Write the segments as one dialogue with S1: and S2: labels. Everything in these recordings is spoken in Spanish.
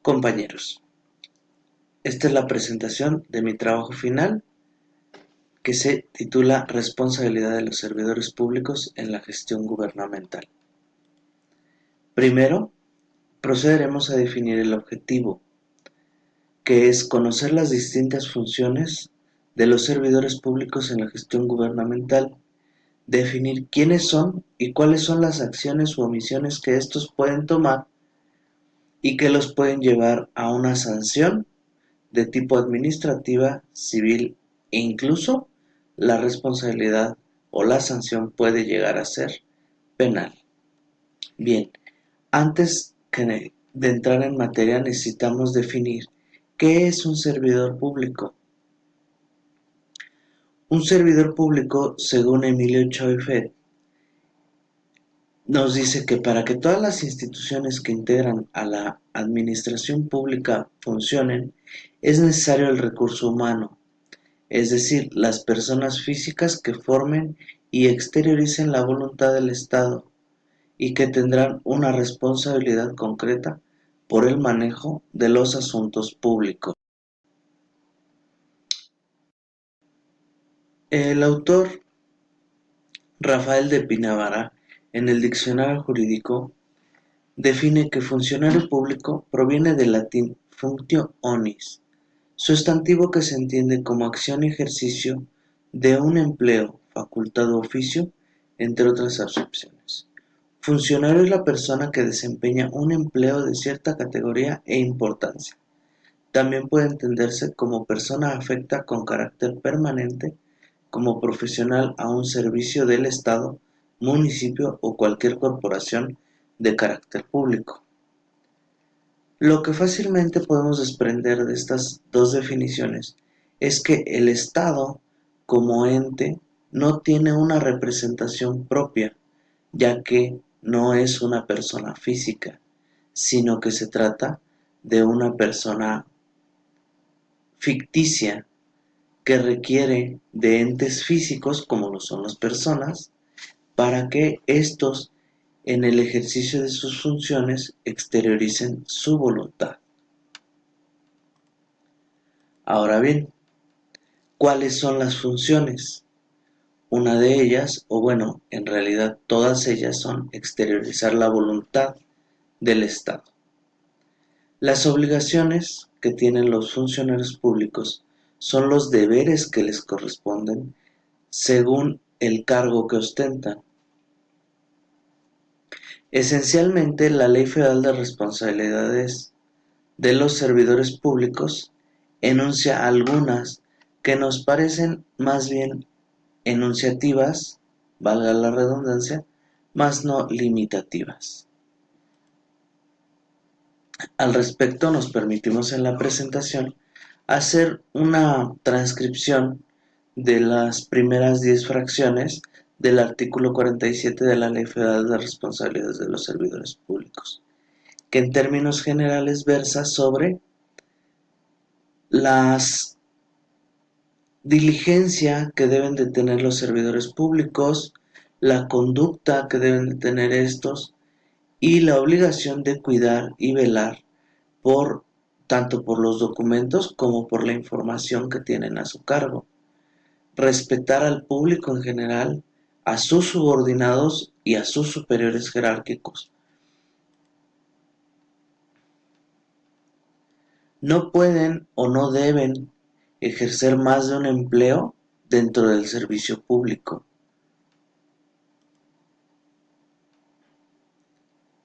S1: Compañeros, esta es la presentación de mi trabajo final que se titula Responsabilidad de los servidores públicos en la gestión gubernamental. Primero, procederemos a definir el objetivo, que es conocer las distintas funciones de los servidores públicos en la gestión gubernamental, definir quiénes son y cuáles son las acciones u omisiones que estos pueden tomar y que los pueden llevar a una sanción de tipo administrativa, civil e incluso la responsabilidad o la sanción puede llegar a ser penal. Bien, antes de entrar en materia necesitamos definir qué es un servidor público. Un servidor público, según Emilio Choiset, nos dice que para que todas las instituciones que integran a la administración pública funcionen, es necesario el recurso humano, es decir, las personas físicas que formen y exterioricen la voluntad del Estado y que tendrán una responsabilidad concreta por el manejo de los asuntos públicos. El autor Rafael de Pinabara, en el Diccionario Jurídico, define que funcionario público proviene del latín functio onis, sustantivo que se entiende como acción y ejercicio de un empleo, facultad o oficio, entre otras acepciones. Funcionario es la persona que desempeña un empleo de cierta categoría e importancia. También puede entenderse como persona afecta con carácter permanente, como profesional a un servicio del Estado, municipio o cualquier corporación de carácter público. Lo que fácilmente podemos desprender de estas dos definiciones es que el Estado, como ente, no tiene una representación propia, ya que no es una persona física, sino que se trata de una persona ficticia que requiere de entes físicos, como lo son las personas, para que estos, en el ejercicio de sus funciones, exterioricen su voluntad. Ahora bien, ¿cuáles son las funciones? Una de ellas, o bueno, en realidad todas ellas son exteriorizar la voluntad del Estado. Las obligaciones que tienen los funcionarios públicos son los deberes que les corresponden según el cargo que ostentan. Esencialmente, la Ley Federal de Responsabilidades de los Servidores Públicos enuncia algunas que nos parecen más bien enunciativas, valga la redundancia, más no limitativas. Al respecto, nos permitimos en la presentación hacer una transcripción de las primeras 10 fracciones del artículo 47 de la Ley Federal de Responsabilidades de los Servidores Públicos, que en términos generales versa sobre las diligencia que deben de tener los servidores públicos, la conducta que deben de tener estos y la obligación de cuidar y velar por tanto por los documentos como por la información que tienen a su cargo. Respetar al público en general, a sus subordinados y a sus superiores jerárquicos. No pueden o no deben ejercer más de un empleo dentro del servicio público.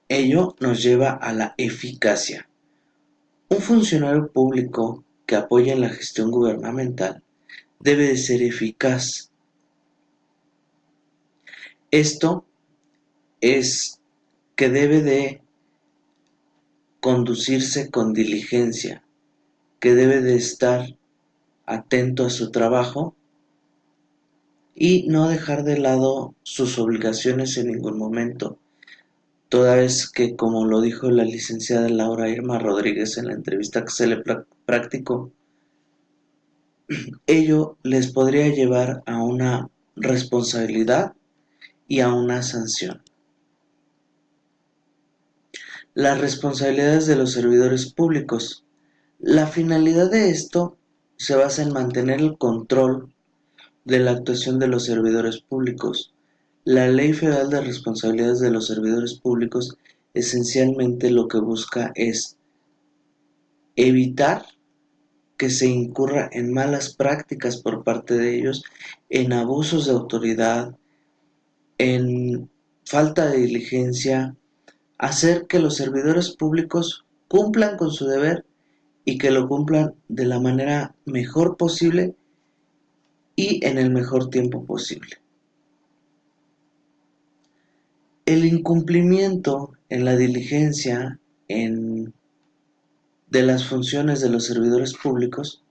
S1: Ello nos lleva a la eficacia. Un funcionario público que apoya en la gestión gubernamental debe de ser eficaz. Esto es que debe de conducirse con diligencia, que debe de estar atento a su trabajo y no dejar de lado sus obligaciones en ningún momento, toda vez que, como lo dijo la licenciada Laura Irma Rodríguez en la entrevista que se le practicó, ello les podría llevar a una responsabilidad y a una sanción. Las responsabilidades de los servidores públicos. La finalidad de esto se basa en mantener el control de la actuación de los servidores públicos. La Ley Federal de Responsabilidades de los Servidores Públicos esencialmente lo que busca es evitar que se incurra en malas prácticas por parte de ellos, en abusos de autoridad, en falta de diligencia, hacer que los servidores públicos cumplan con su deber y que lo cumplan de la manera mejor posible y en el mejor tiempo posible. El incumplimiento en la diligencia de las funciones de los servidores públicos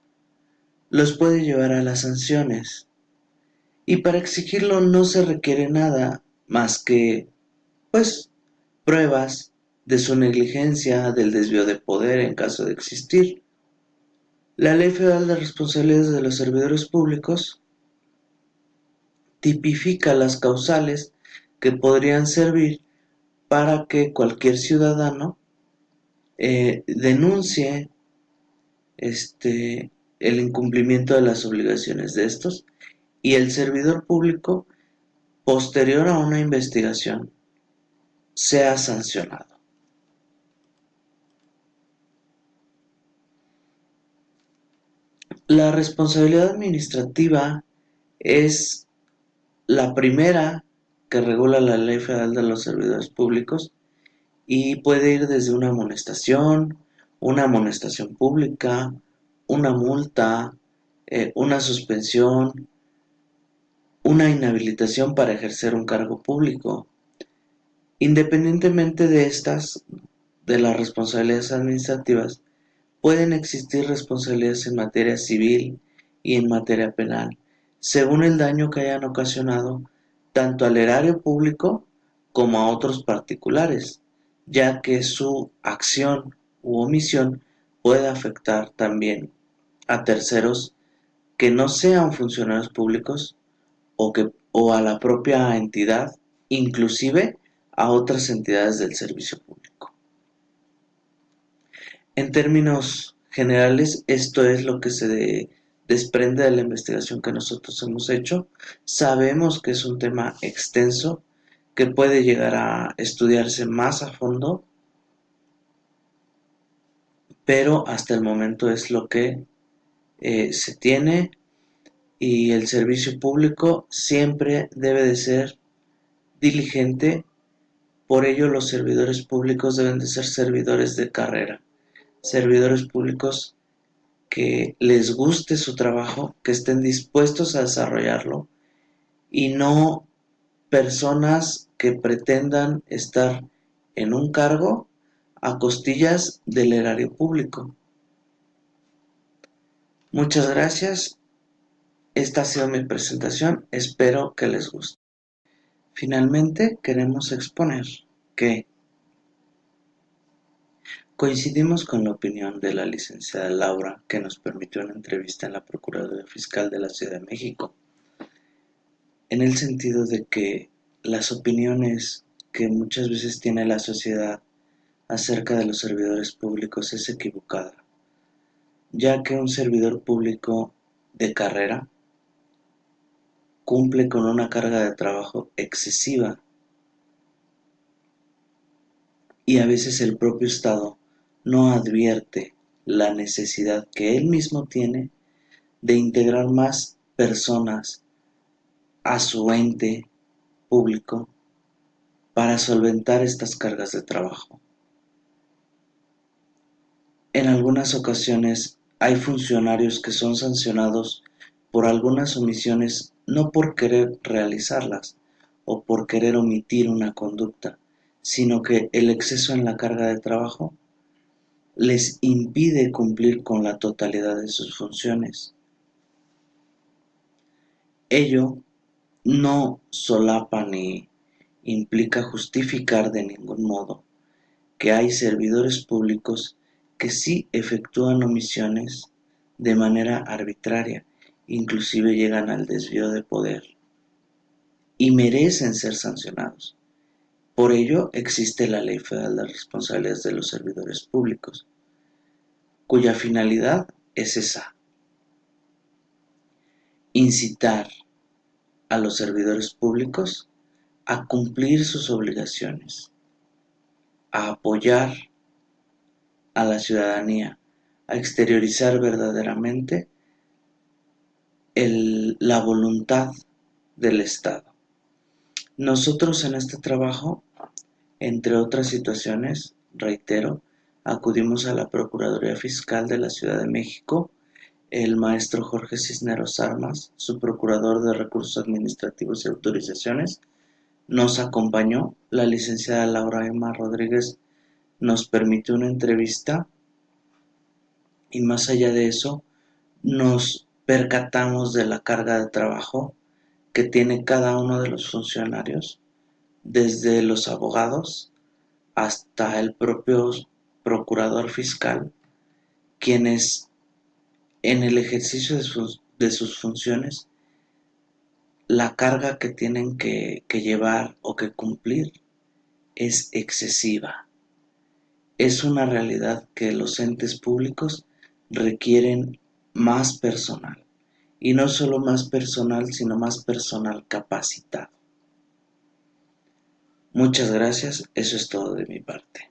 S1: los puede llevar a las sanciones. Y para exigirlo no se requiere nada más que, pues, pruebas de su negligencia, del desvío de poder en caso de existir. La Ley Federal de Responsabilidades de los Servidores Públicos tipifica las causales que podrían servir para que cualquier ciudadano denuncie el incumplimiento de las obligaciones de estos y el servidor público, posterior a una investigación, sea sancionado. La responsabilidad administrativa es la primera que regula la Ley Federal de los Servidores Públicos y puede ir desde una amonestación pública, una multa, una suspensión, una inhabilitación para ejercer un cargo público. Independientemente de las responsabilidades administrativas, pueden existir responsabilidades en materia civil y en materia penal, según el daño que hayan ocasionado tanto al erario público como a otros particulares, ya que su acción u omisión puede afectar también a terceros que no sean funcionarios públicos o a la propia entidad, inclusive a otras entidades del servicio público. En términos generales, esto es lo que se desprende de la investigación que nosotros hemos hecho. Sabemos que es un tema extenso, que puede llegar a estudiarse más a fondo, pero hasta el momento es lo que se tiene, y el servicio público siempre debe de ser diligente. Por ello, los servidores públicos deben de ser servidores de carrera, servidores públicos que les guste su trabajo, que estén dispuestos a desarrollarlo y no personas que pretendan estar en un cargo a costillas del erario público. Muchas gracias. Esta ha sido mi presentación. Espero que les guste. Finalmente, queremos exponer que coincidimos con la opinión de la licenciada Laura, que nos permitió una entrevista en la Procuraduría Fiscal de la Ciudad de México, en el sentido de que las opiniones que muchas veces tiene la sociedad acerca de los servidores públicos es equivocada, ya que un servidor público de carrera cumple con una carga de trabajo excesiva y a veces el propio Estado no advierte la necesidad que él mismo tiene de integrar más personas a su ente público para solventar estas cargas de trabajo. En algunas ocasiones hay funcionarios que son sancionados por algunas omisiones, no por querer realizarlas o por querer omitir una conducta, sino que el exceso en la carga de trabajo les impide cumplir con la totalidad de sus funciones. Ello no solapa ni implica justificar de ningún modo que hay servidores públicos que sí efectúan omisiones de manera arbitraria, inclusive llegan al desvío de poder y merecen ser sancionados. Por ello existe la Ley Federal de Responsabilidades de los Servidores Públicos, cuya finalidad es esa: incitar a los servidores públicos a cumplir sus obligaciones, a apoyar a la ciudadanía, a exteriorizar verdaderamente la voluntad del Estado. Nosotros en este trabajo, entre otras situaciones, reitero, acudimos a la Procuraduría Fiscal de la Ciudad de México, el maestro Jorge Cisneros Armas, su procurador de Recursos Administrativos y Autorizaciones, nos acompañó. La licenciada Laura Emma Rodríguez nos permitió una entrevista y más allá de eso, nos percatamos de la carga de trabajo que tiene cada uno de los funcionarios, desde los abogados hasta el propio procurador fiscal, quienes en el ejercicio de sus funciones, la carga que tienen que llevar o que cumplir es excesiva. Es una realidad que los entes públicos requieren más personal. Y no solo más personal, sino más personal capacitado. Muchas gracias, eso es todo de mi parte.